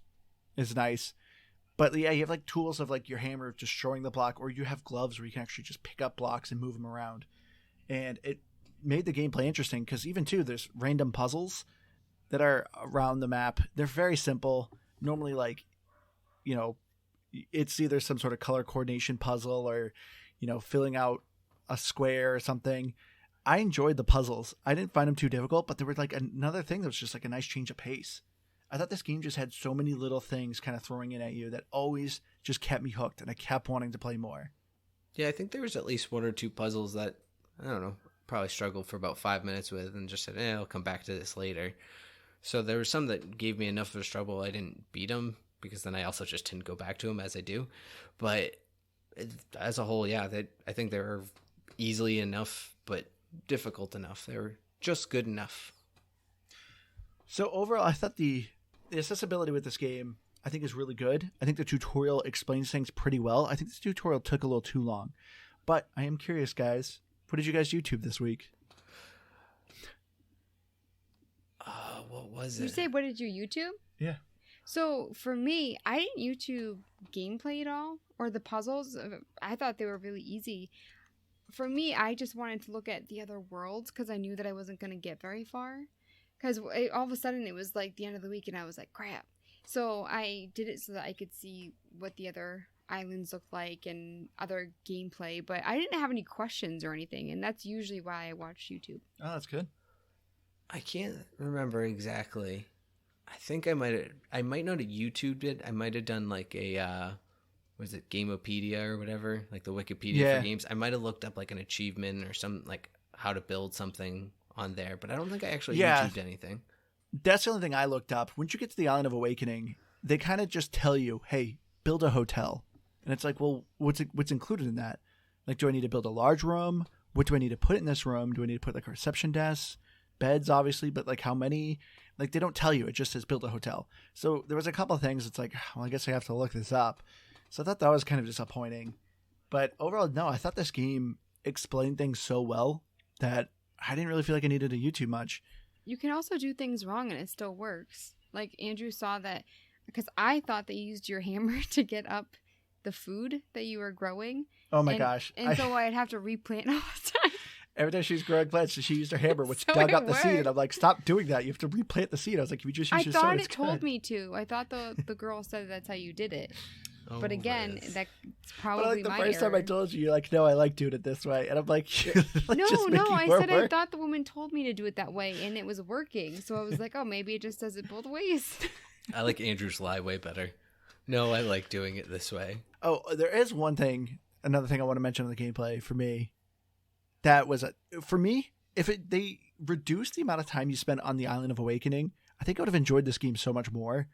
Speaker 1: is nice. But yeah, you have like tools of like your hammer destroying the block, or you have gloves where you can actually just pick up blocks and move them around. And it made the gameplay interesting because even too, there's random puzzles that are around the map. They're very simple. Normally, like, you know, it's either some sort of color coordination puzzle or, you know, filling out a square or something. I enjoyed the puzzles. I didn't find them too difficult, but there was like another thing that was just like a nice change of pace. I thought this game just had so many little things kind of throwing in at you that always just kept me hooked, and I kept wanting to play more.
Speaker 2: Yeah, I think there was at least one or two puzzles that, I don't know, probably struggled for about 5 minutes with and just said, I'll come back to this later. So there were some that gave me enough of a struggle I didn't beat them, because then I also just didn't go back to them as I do. But as a whole, yeah, I think they were easily enough, but difficult enough. They were just good enough.
Speaker 1: So overall, I thought the accessibility with this game, I think, is really good. I think the tutorial explains things pretty well. I think this tutorial took a little too long. But I am curious, guys. What did you guys YouTube this week?
Speaker 2: What was it?
Speaker 3: You say, what did you YouTube?
Speaker 1: Yeah.
Speaker 3: So for me, I didn't YouTube gameplay at all or the puzzles. I thought they were really easy. For me, I just wanted to look at the other worlds because I knew that I wasn't going to get very far. Because all of a sudden it was like the end of the week and I was like, crap. So I did it so that I could see what the other islands look like and other gameplay. But I didn't have any questions or anything. And that's usually why I watch YouTube.
Speaker 1: Oh, that's good.
Speaker 2: I can't remember exactly. I think I might not have YouTubed it. I might have done like a was it Gameopedia or whatever, like the Wikipedia for games. I might have looked up like an achievement or some like how to build something on there, but I don't think I actually YouTubed anything.
Speaker 1: That's the only thing I looked up. Once you get to the Island of Awakening, they kind of just tell you, hey, build a hotel. And it's like, well, what's included in that? Like, do I need to build a large room? What do I need to put in this room? Do I need to put like a reception desk? Beds, obviously, but like how many? Like, they don't tell you. It just says build a hotel. So there was a couple of things. It's like, well, I guess I have to look this up. So I thought that was kind of disappointing. But overall, no, I thought this game explained things so well that I didn't really feel like I needed to YouTube much.
Speaker 3: You can also do things wrong and it still works. Like Andrew saw that because I thought that you used your hammer to get up the food that you were growing.
Speaker 1: Oh my gosh.
Speaker 3: And so I'd have to replant all the time.
Speaker 1: Every time she's growing plants, she used her hammer, which
Speaker 3: So
Speaker 1: dug
Speaker 3: it
Speaker 1: up the seed.
Speaker 3: worked.
Speaker 1: And I'm like, stop doing that. You have to replant the seed. I was like, if you just use
Speaker 3: I
Speaker 1: your
Speaker 3: thought
Speaker 1: sword,
Speaker 3: it
Speaker 1: it's
Speaker 3: told
Speaker 1: good.
Speaker 3: me to. I thought the girl said that's how you did it.
Speaker 2: Oh,
Speaker 3: But again,
Speaker 2: yes.
Speaker 3: that's
Speaker 1: But
Speaker 3: probably
Speaker 1: like the
Speaker 3: my
Speaker 1: first time
Speaker 3: error.
Speaker 1: I told you, you're like, no, I like doing it this way. And I'm like, like,
Speaker 3: No,
Speaker 1: just
Speaker 3: no,
Speaker 1: making
Speaker 3: I
Speaker 1: more
Speaker 3: said I
Speaker 1: work.
Speaker 3: thought the woman told me to do it that way and it was working. So I was like, oh, maybe it just does it both ways.
Speaker 2: I like Andrew's lie way better. No, I like doing it this way.
Speaker 1: Oh, there is another thing I want to mention on the gameplay for me. That was for me, if they reduced the amount of time you spent on the Island of Awakening, I think I would have enjoyed this game so much more.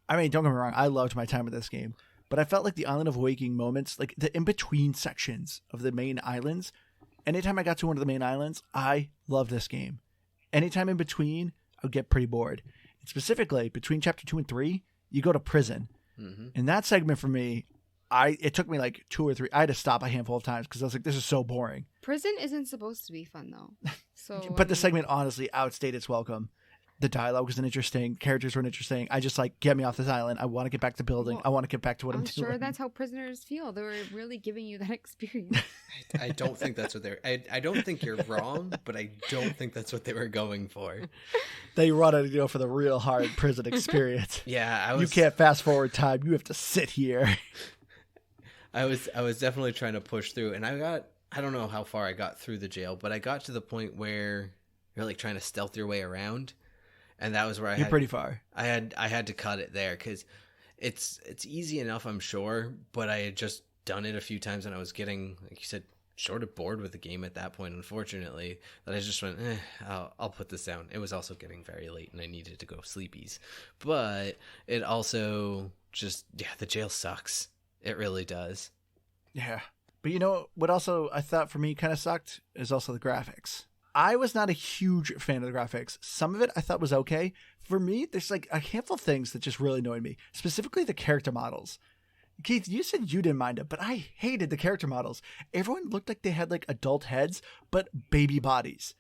Speaker 1: I mean, don't get me wrong, I loved my time with this game, but I felt like the Island of Awakening moments, like the in-between sections of the main islands, anytime I got to one of the main islands, I loved this game. Anytime in between, I would get pretty bored. And specifically, between Chapter 2 and 3, you go to prison.
Speaker 2: Mm-hmm.
Speaker 1: In that segment for me, it took me like 2 or 3. I had to stop a handful of times because I was like, this is so boring.
Speaker 3: Prison isn't supposed to be fun though. So
Speaker 1: But the segment honestly outstayed its welcome. The dialogue was interesting. Characters were interesting. I just like, get me off this island. I want to get back to building.
Speaker 3: Well,
Speaker 1: I want to get back to what I'm
Speaker 3: I'm
Speaker 1: doing.
Speaker 3: sure that's how prisoners feel. They were really giving you that experience.
Speaker 2: I don't think that's what they're. I don't think you're wrong, but I don't think that's what they were going for.
Speaker 1: They wanted to go for the real hard prison experience.
Speaker 2: Yeah,
Speaker 1: You can't fast forward time. You have to sit here.
Speaker 2: I was definitely trying to push through, and I don't know how far I got through the jail, but I got to the point where you're like trying to stealth your way around, and that was where
Speaker 1: You're pretty far.
Speaker 2: I had to cut it there because it's easy enough, I'm sure, but I had just done it a few times, and I was getting, like you said, sort of bored with the game at that point, unfortunately, that I just went, I'll put this down. It was also getting very late, and I needed to go sleepies, but it also just, the jail sucks. It really does.
Speaker 1: Yeah. But you know what also I thought for me kind of sucked is also the graphics. I was not a huge fan of the graphics. Some of it I thought was okay. For me, there's like a handful of things that just really annoyed me, specifically the character models. Keith, you said you didn't mind it, but I hated the character models. Everyone looked like they had like adult heads, but baby bodies.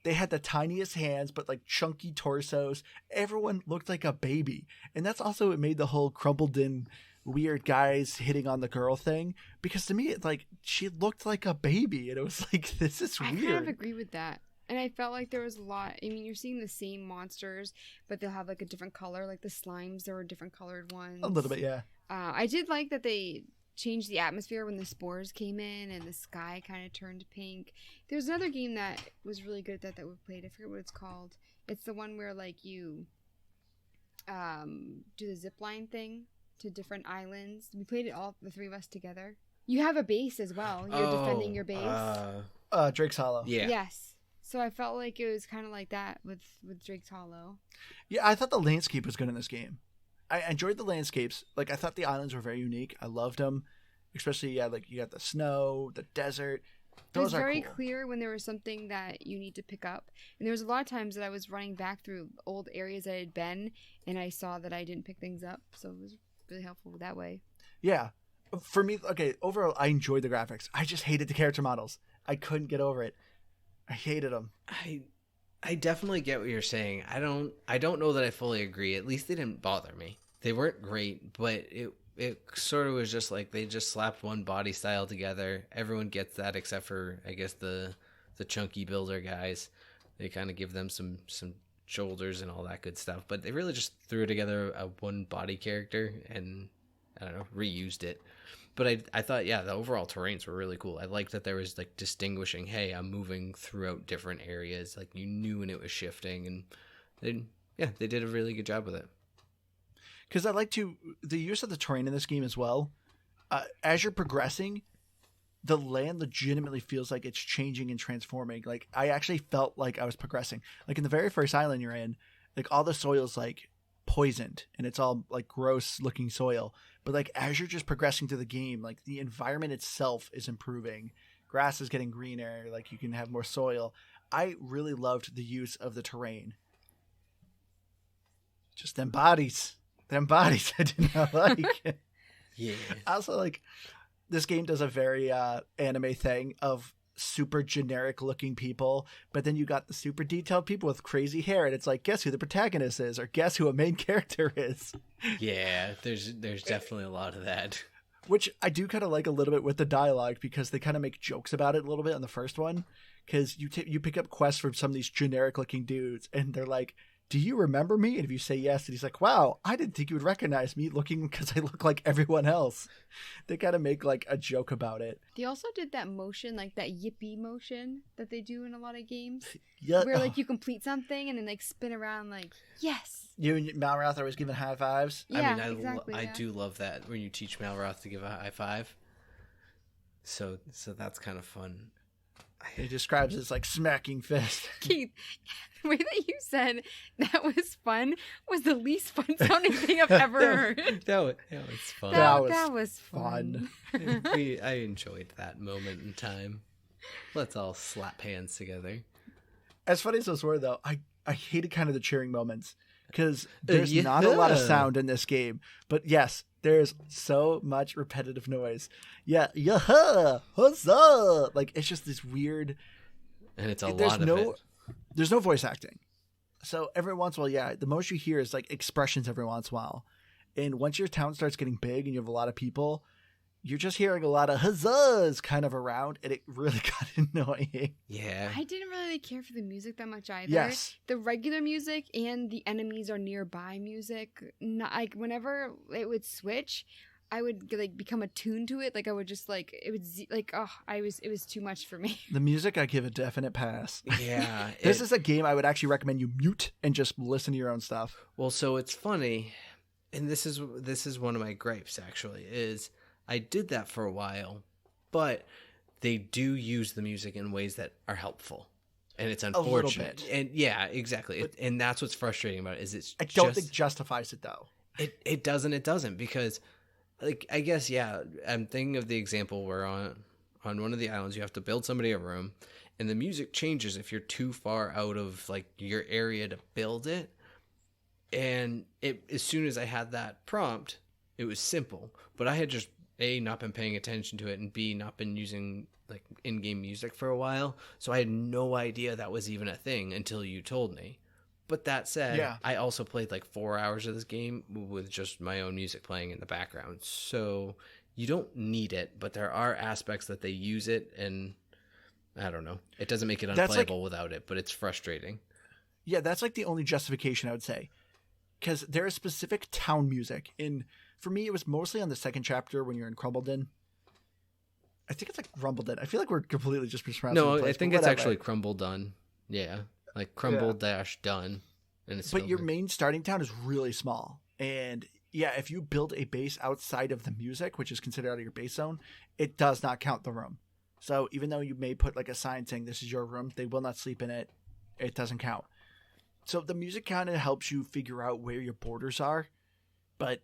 Speaker 1: They had the tiniest hands, but like chunky torsos. Everyone looked like a baby. And that's also what made the whole crumpled in weird guys hitting on the girl thing, because to me it's like she looked like a baby, and it was like, this is weird.
Speaker 3: I kind of agree with that, and I felt like there was a lot. I mean, you're seeing the same monsters, but they'll have like a different color. Like the slimes, there were different colored ones.
Speaker 1: A little bit, yeah.
Speaker 3: I did like that they changed the atmosphere when the spores came in and the sky kind of turned pink. There was another game that was really good that we played. I forget what it's called. It's the one where like you do the zip line thing to different islands. We played it all, the three of us together. You have a base as well. You're defending your base.
Speaker 1: Drake's Hollow.
Speaker 2: Yeah.
Speaker 3: Yes. So I felt like it was kind of like that with Drake's Hollow.
Speaker 1: Yeah, I thought the landscape was good in this game. I enjoyed the landscapes. Like, I thought the islands were very unique. I loved them. Especially, like you got the snow, the desert.
Speaker 3: It was very clear when there was something that you need to pick up. And there was a lot of times that I was running back through old areas I had been, and I saw that I didn't pick things up. So it was really helpful that way.
Speaker 1: Yeah. For me, okay, overall, I enjoyed the graphics. I just hated the character models. I couldn't get over it. I hated them.
Speaker 2: I definitely get what you're saying. I don't know that I fully agree. At least they didn't bother me. They weren't great, but it sort of was just like they just slapped one body style together. Everyone gets that except for, I guess, the chunky builder guys. They kind of give them some shoulders and all that good stuff, but they really just threw together a one body character and, I don't know, reused it. But I thought, the overall terrains were really cool. I liked that there was like distinguishing, hey, I'm moving throughout different areas. Like you knew when it was shifting, and they did a really good job with it.
Speaker 1: Because I like the use of the terrain in this game as well. As you're progressing, the land legitimately feels like it's changing and transforming. Like I actually felt like I was progressing. Like in the very first island you're in, like all the soil's like poisoned and it's all like gross looking soil. But like as you're just progressing through the game, like the environment itself is improving. Grass is getting greener. Like you can have more soil. I really loved the use of the terrain. Just them bodies I did not like.
Speaker 2: Yeah.
Speaker 1: Also, like, this game does a very anime thing of super generic looking people, but then you got the super detailed people with crazy hair, and it's like, guess who the protagonist is, or guess who a main character is.
Speaker 2: Yeah, there's definitely a lot of that.
Speaker 1: Which I do kind of like a little bit with the dialogue, because they kind of make jokes about it a little bit in the first one, because you pick up quests from some of these generic looking dudes, and they're like, do you remember me? And if you say yes, and he's like, wow, I didn't think you would recognize me looking because I look like everyone else. They kind of make like a joke about it.
Speaker 3: They also did that motion, like that yippee motion that they do in a lot of games.
Speaker 1: Yeah.
Speaker 3: Where like you complete something and then like spin around like, yes.
Speaker 1: You and Malroth are always giving high fives.
Speaker 3: Yeah,
Speaker 2: I mean,
Speaker 3: exactly.
Speaker 2: I do love that when you teach Malroth to give a high five. So that's kind of fun.
Speaker 1: He describes it as like smacking fist.
Speaker 3: Keith, the way that you said that was fun was the least fun sounding thing I've ever heard.
Speaker 2: That was fun.
Speaker 3: That was fun.
Speaker 2: I enjoyed that moment in time. Let's all slap hands together.
Speaker 1: As funny as those were, though, I hated kind of the cheering moments, because there's not a lot of sound in this game. But yes, there's so much repetitive noise. Yeah, huzzah! Like, it's just this weird...
Speaker 2: And it's a lot of it.
Speaker 1: There's no voice acting. So every once in a while, yeah, the most you hear is like expressions every once in a while. And once your town starts getting big and you have a lot of people, you're just hearing a lot of huzzahs kind of around, and it really got annoying.
Speaker 2: Yeah.
Speaker 3: I didn't really care for the music that much either.
Speaker 1: Yes.
Speaker 3: The regular music and the enemies are nearby music. Not, like whenever it would switch, I would like become attuned to it. Like I would just like it would it was too much for me.
Speaker 1: The music, I give a definite pass.
Speaker 2: Yeah.
Speaker 1: This is a game I would actually recommend you mute and just listen to your own stuff.
Speaker 2: Well, so it's funny, and this is one of my gripes actually, is I did that for a while, but they do use the music in ways that are helpful. And it's unfortunate.
Speaker 1: A little bit.
Speaker 2: And yeah, exactly. And that's what's frustrating about it, is
Speaker 1: I don't think justifies it though.
Speaker 2: It doesn't, because like, I guess, yeah, I'm thinking of the example where on one of the islands you have to build somebody a room, and the music changes if you're too far out of like your area to build it. And as soon as I had that prompt, it was simple, but I had just A, not been paying attention to it, and B, not been using like in-game music for a while, so I had no idea that was even a thing until you told me. But that said,
Speaker 1: Yeah.
Speaker 2: I also played like 4 hours of this game with just my own music playing in the background, so you don't need it, but there are aspects that they use it, and I don't know, it doesn't make it unplayable without it, but it's frustrating.
Speaker 1: Yeah, that's like the only justification I would say, because there is specific town music. For me, it was mostly on the second chapter when you're in Crumbledon. I think it's like Rumbledon. I feel like we're completely just mispronouncing
Speaker 2: No,
Speaker 1: the place,
Speaker 2: I think
Speaker 1: but
Speaker 2: it's
Speaker 1: whatever.
Speaker 2: actually Crumble Done. Yeah, like Crumble dash Done. And it's
Speaker 1: But your
Speaker 2: spelled
Speaker 1: main starting town is really small. And yeah, if you build a base outside of the music, which is considered out of your base zone, it does not count the room. So even though you may put like a sign saying this is your room, they will not sleep in it. It doesn't count. So the music kind of helps you figure out where your borders are, but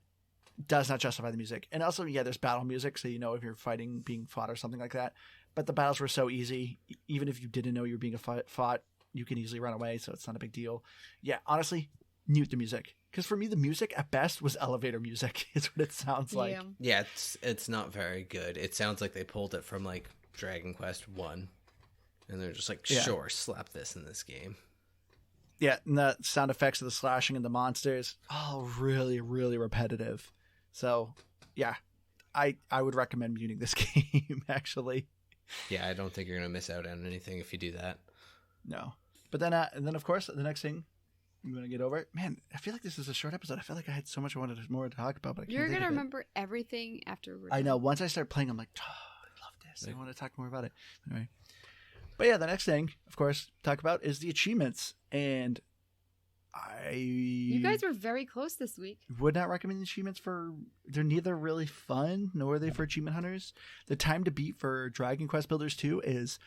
Speaker 1: does not justify the music. And also, yeah, there's battle music, so you know if you're being fought or something like that. But the battles were so easy. Even if you didn't know you were being fought, you can easily run away, so it's not a big deal. Yeah, honestly, mute the music. Because for me, the music at best was elevator music, is what it sounds like.
Speaker 2: Yeah, it's not very good. It sounds like they pulled it from like Dragon Quest 1. And they're just like, sure, slap this in this game.
Speaker 1: Yeah, and the sound effects of the slashing and the monsters, all really, really repetitive. So, yeah, I would recommend muting this game, actually.
Speaker 2: Yeah, I don't think you're going to miss out on anything if you do that.
Speaker 1: No. But then, of course, the next thing you want to get over it. Man, I feel like this is a short episode. I feel like I had so much I wanted more to talk about, but I can't
Speaker 3: You're
Speaker 1: think
Speaker 3: gonna
Speaker 1: of it.
Speaker 3: remember everything after we're
Speaker 1: I
Speaker 3: done.
Speaker 1: know. Once I start playing, I'm like, oh, I love this. I want to talk more about it. Anyway. But yeah, the next thing, of course, talk about is the achievements. And
Speaker 3: You guys were very close this week.
Speaker 1: would not recommend the achievements they're neither really fun nor are they for achievement hunters. The time to beat for Dragon Quest Builders 2 is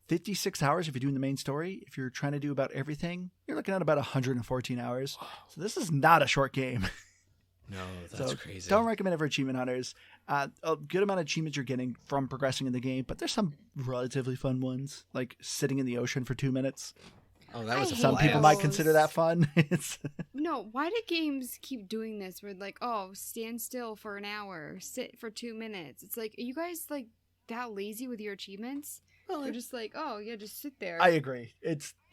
Speaker 1: 56 hours if you're doing the main story. If you're trying to do about everything, you're looking at about 114 hours. So this is not a short game.
Speaker 2: No, that's
Speaker 1: So
Speaker 2: crazy.
Speaker 1: Don't recommend it for achievement hunters. A good amount of achievements you're getting from progressing in the game, but there's some relatively fun ones, like sitting in the ocean for 2 minutes.
Speaker 2: Oh, that was
Speaker 3: I
Speaker 2: a
Speaker 3: hate
Speaker 1: Some
Speaker 2: blast.
Speaker 1: people might consider that fun.
Speaker 3: No, why do games keep doing this? Where like, oh, stand still for an hour, sit for 2 minutes. It's like, are you guys like that lazy with your achievements? You're just like, oh yeah, just sit there.
Speaker 1: I agree.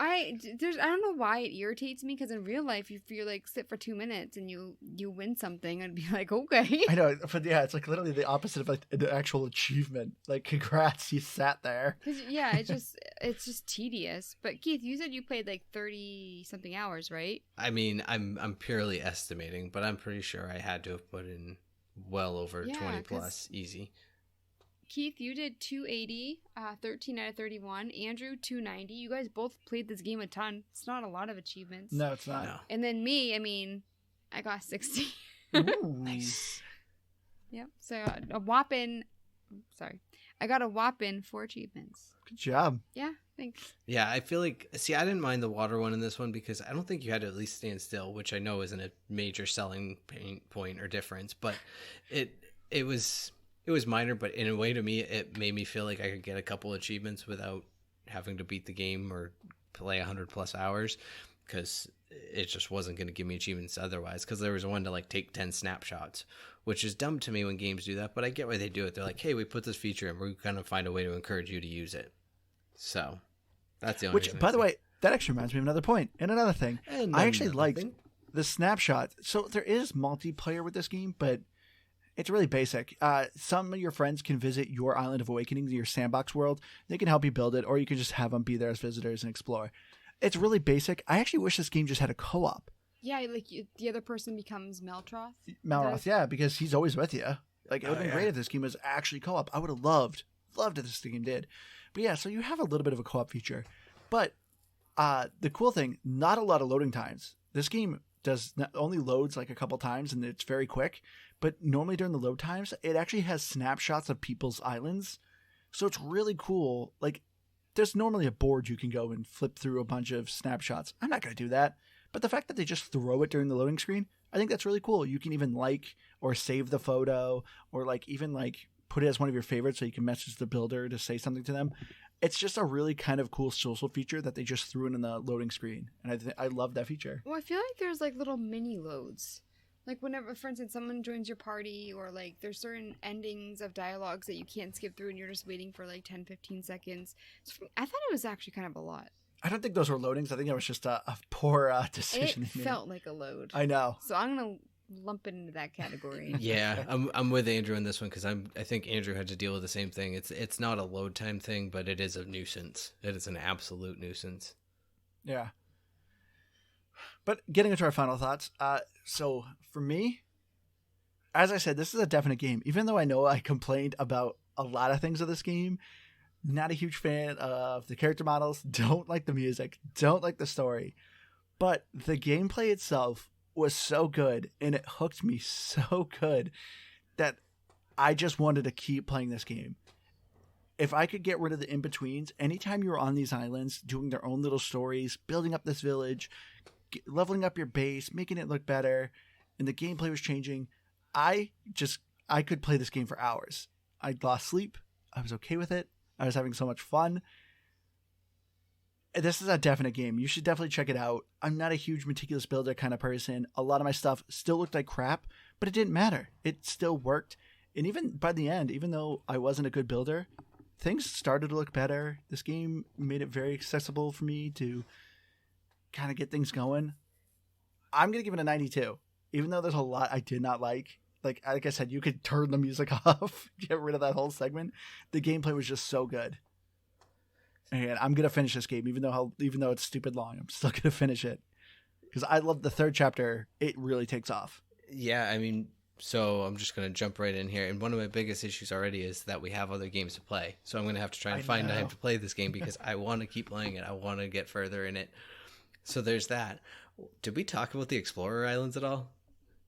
Speaker 3: I don't know why it irritates me, because in real life, if you're like sit for 2 minutes and you win something, I'd be like, okay.
Speaker 1: I know, but yeah, it's like literally the opposite of like an actual achievement. Like, congrats, you sat there.
Speaker 3: Yeah, it's just tedious. But Keith, you said you played like 30 something hours, right?
Speaker 2: I mean, I'm purely estimating, but I'm pretty sure I had to have put in well over 20 plus easy.
Speaker 3: Keith, you did 280, 13 out of 31. Andrew, 290. You guys both played this game a ton. It's not a lot of achievements.
Speaker 1: No, it's not.
Speaker 2: No.
Speaker 3: And then me, I mean, I got 60.
Speaker 1: Ooh.
Speaker 2: Nice.
Speaker 3: Yep. So I got a whopping 4 achievements.
Speaker 1: Good job.
Speaker 3: Yeah, thanks.
Speaker 2: Yeah, I feel like, see, I didn't mind the water one in this one because I don't think you had to at least stand still, which I know isn't a major selling point or difference, but it was minor, but in a way to me, it made me feel like I could get a couple achievements without having to beat the game or play 100 plus hours, because it just wasn't going to give me achievements otherwise, because there was one to like take 10 snapshots, which is dumb to me when games do that, but I get why they do it. They're like, hey, we put this feature in, we're going to find a way to encourage you to use it. So that's the only
Speaker 1: Which,
Speaker 2: reason
Speaker 1: by
Speaker 2: I
Speaker 1: the
Speaker 2: see.
Speaker 1: way, that actually reminds me of another point and another thing.
Speaker 2: And
Speaker 1: I actually
Speaker 2: another
Speaker 1: liked
Speaker 2: thing.
Speaker 1: the snapshot. So there is multiplayer with this game, but it's really basic. Some of your friends can visit your Island of Awakening, your sandbox world. They can help you build it, or you can just have them be there as visitors and explore. It's really basic. I actually wish this game just had a co-op.
Speaker 3: Yeah, like the other person becomes Meltroth.
Speaker 1: Malroth, yeah, because he's always with you. Like, it would have been
Speaker 2: yeah.
Speaker 1: great if this game was actually co-op. I would have loved if this game did. But yeah, so you have a little bit of a co-op feature. But the cool thing, not a lot of loading times. This game only loads like a couple times, and it's very quick. But normally during the load times, it actually has snapshots of people's islands. So it's really cool. Like, there's normally a board you can go and flip through a bunch of snapshots. I'm not going to do that. But the fact that they just throw it during the loading screen, I think that's really cool. You can even like or save the photo, or like even like put it as one of your favorites so you can message the builder to say something to them. It's just a really kind of cool social feature that they just threw in the loading screen. And I love that feature.
Speaker 3: Well, I feel like there's like little mini loads. Like whenever, for instance, someone joins your party, or like there's certain endings of dialogues that you can't skip through and you're just waiting for like 10, 15 seconds. So I thought it was actually kind of a lot.
Speaker 1: I don't think those were loadings. I think it was just a poor decision.
Speaker 3: It felt like a load.
Speaker 1: I know.
Speaker 3: So I'm going to lump it into that category.
Speaker 2: Yeah, I'm with Andrew in this one because I think Andrew had to deal with the same thing. It's not a load time thing, but it is a nuisance. It is an absolute nuisance.
Speaker 1: Yeah. But getting into our final thoughts, so for me, as I said, this is a definite game. Even though I know I complained about a lot of things of this game, not a huge fan of the character models, don't like the music, don't like the story. But the gameplay itself was so good, and it hooked me so good that I just wanted to keep playing this game. If I could get rid of the in-betweens, anytime you were on these islands doing their own little stories, building up this village, leveling up your base, making it look better, and the gameplay was changing, I could play this game for hours. I lost sleep. I was okay with it. I was having so much fun. This is a definite game. You should definitely check it out. I'm not a huge meticulous builder kind of person. A lot of my stuff still looked like crap, but it didn't matter. It still worked. And even by the end, even though I wasn't a good builder, things started to look better. This game made it very accessible for me to kind of get things going. I'm going to give it a 92. Even though there's a lot I did not like. Like I said, you could turn the music off, get rid of that whole segment. The gameplay was just so good. And I'm going to finish this game, even though it's stupid long. I'm still going to finish it. Because I love the third chapter. It really takes off.
Speaker 2: Yeah, I mean, so I'm just going to jump right in here. And one of my biggest issues already is that we have other games to play. So I'm going to have to try and find time to play this game because I want to keep playing it. I want to get further in it. So there's that. Did we talk about the Explorer Islands at all?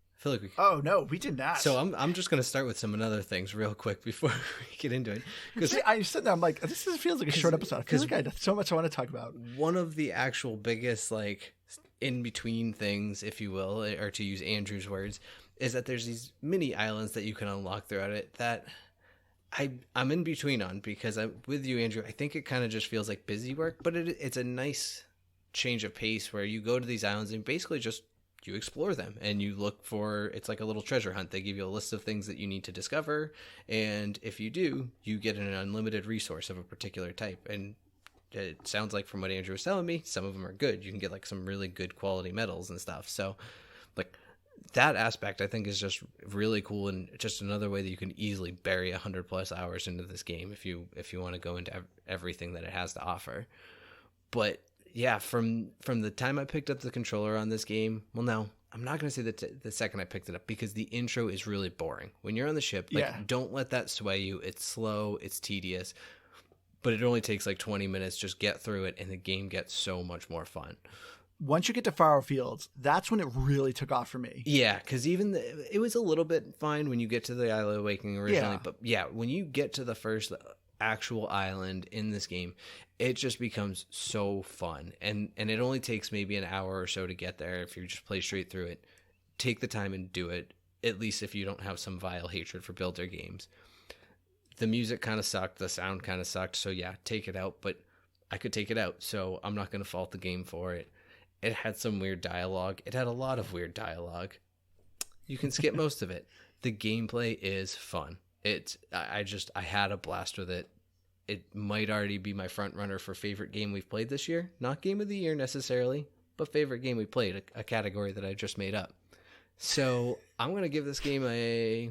Speaker 2: I feel like we...
Speaker 1: Oh, no, we did not.
Speaker 2: So I'm just going to start with some other things real quick before we get into it.
Speaker 1: Because I'm sitting there, I'm like, this feels like a short episode. I feel like I have so much I want to talk about.
Speaker 2: One of the actual biggest, like, in-between things, if you will, or to use Andrew's words, is that there's these mini islands that you can unlock throughout it that I'm in between on, because I'm with you, Andrew. I think it kind of just feels like busy work, but it's a nice change of pace where you go to these islands and basically just you explore them and you look for, it's like a little treasure hunt. They give you a list of things that you need to discover, and if you do, you get an unlimited resource of a particular type. And it sounds like from what Andrew was telling me, some of them are good. You can get like some really good quality metals and stuff. So like that aspect I think is just really cool, and just another way that you can easily bury 100+ hours into this game if you want to go into everything that it has to offer. But yeah, from the time I picked up the controller on this game, well, no, I'm not going to say that the second I picked it up, because the intro is really boring. When you're on the ship, like, don't let that sway you. It's slow, it's tedious, but it only takes like 20 minutes. Just get through it, and the game gets so much more fun.
Speaker 1: Once you get to Faro Fields, that's when it really took off for me.
Speaker 2: Yeah, because even it was a little bit fine when you get to the Isle of Awakening originally,
Speaker 1: Yeah.
Speaker 2: but yeah, when you get to the first actual island in this game, it just becomes so fun, and it only takes maybe an hour or so to get there if you just play straight through it. Take the time and do it, at least if you don't have some vile hatred for builder games. The music kind of sucked, the sound kind of sucked, so yeah, take it out, but I could take it out, so I'm not going to fault the game for it. It had some weird dialogue. It had a lot of weird dialogue. You can skip most of it. The gameplay is fun. I had a blast with it. it might already be my front runner for favorite game we've played this year. Not game of the year necessarily, but favorite game we played, a category that I just made up. So I'm going to give this game a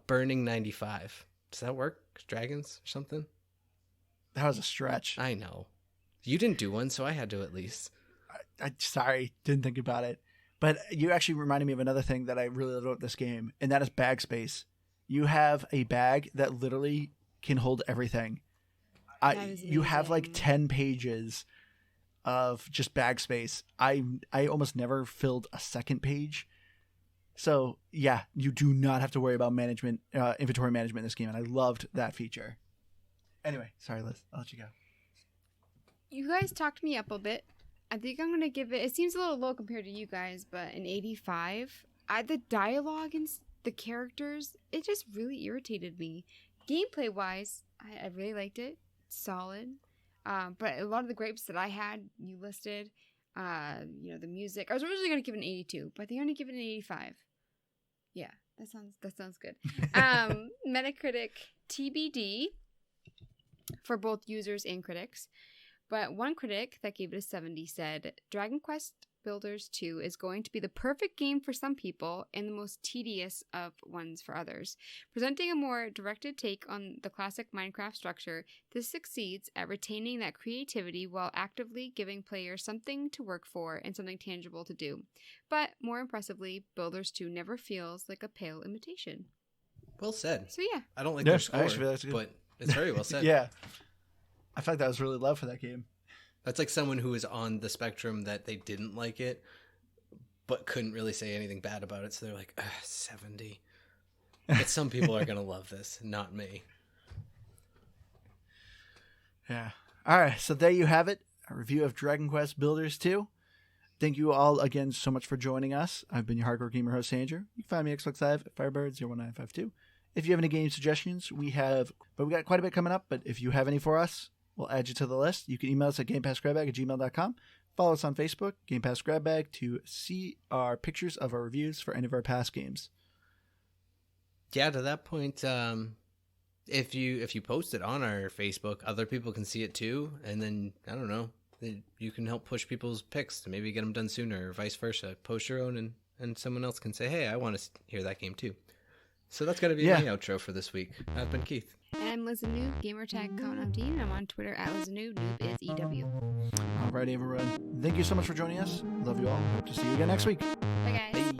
Speaker 2: burning 95. Does that work? Dragons or something?
Speaker 1: That was a stretch.
Speaker 2: I know. You didn't do one, so I had to at least.
Speaker 1: I sorry, didn't think about it. But you actually reminded me of another thing that I really love about this game, and that is bag space. You have a bag that literally can hold everything. You have like 10 pages of just bag space. I almost never filled a second page. So yeah, you do not have to worry about inventory management in this game, and I loved that feature. Anyway, sorry, Liz, I'll let you go.
Speaker 3: You guys talked me up a bit. I think I'm going to give it seems a little low compared to you guys, but an 85. The dialogue and the characters, it just really irritated me. Gameplay-wise, I really liked it. Solid. But a lot of the gripes that I had, you listed, the music. I was originally going to give it an 82, but they only give it an 85. Yeah, that sounds good. Metacritic TBD for both users and critics. But one critic that gave it a 70 said, Dragon Quest Builders 2 is going to be the perfect game for some people and the most tedious of ones for others. Presenting a more directed take on the classic Minecraft structure, this succeeds at retaining that creativity while actively giving players something to work for and something tangible to do. But more impressively, Builders 2 never feels like a pale imitation.
Speaker 2: Well said.
Speaker 3: So yeah.
Speaker 2: I don't like their score, but it's very well said.
Speaker 1: Yeah. I felt that was really love for that game.
Speaker 2: That's like someone who is on the spectrum that they didn't like it, but couldn't really say anything bad about it. So they're like, 70. But some people are going to love this, not me.
Speaker 1: Yeah. All right. So there you have it. A review of Dragon Quest Builders 2. Thank you all again so much for joining us. I've been your hardcore gamer host, Andrew. You can find me Xbox Live at Firebird01952. If you have any game suggestions, we got quite a bit coming up, but if you have any for us, we'll add you to the list. You can email us at gamepassgrabbag@gmail.com. Follow us on Facebook, Game Pass Grab Bag, to see our pictures of our reviews for any of our past games.
Speaker 2: Yeah, to that point, if you post it on our Facebook, other people can see it too, and then, I don't know, you can help push people's picks to maybe get them done sooner, or vice versa. Post your own, and someone else can say, hey, I want to hear that game too. So that's going to be my outro for this week. I've been Keith.
Speaker 3: And I'm Liz and Noob, gamertag Countdown, and I'm on Twitter at Liz and Noob. Noob is EW.
Speaker 1: Alrighty, everyone. Thank you so much for joining us. Love you all. Hope to see you again next week.
Speaker 3: Bye, guys.
Speaker 1: Bye.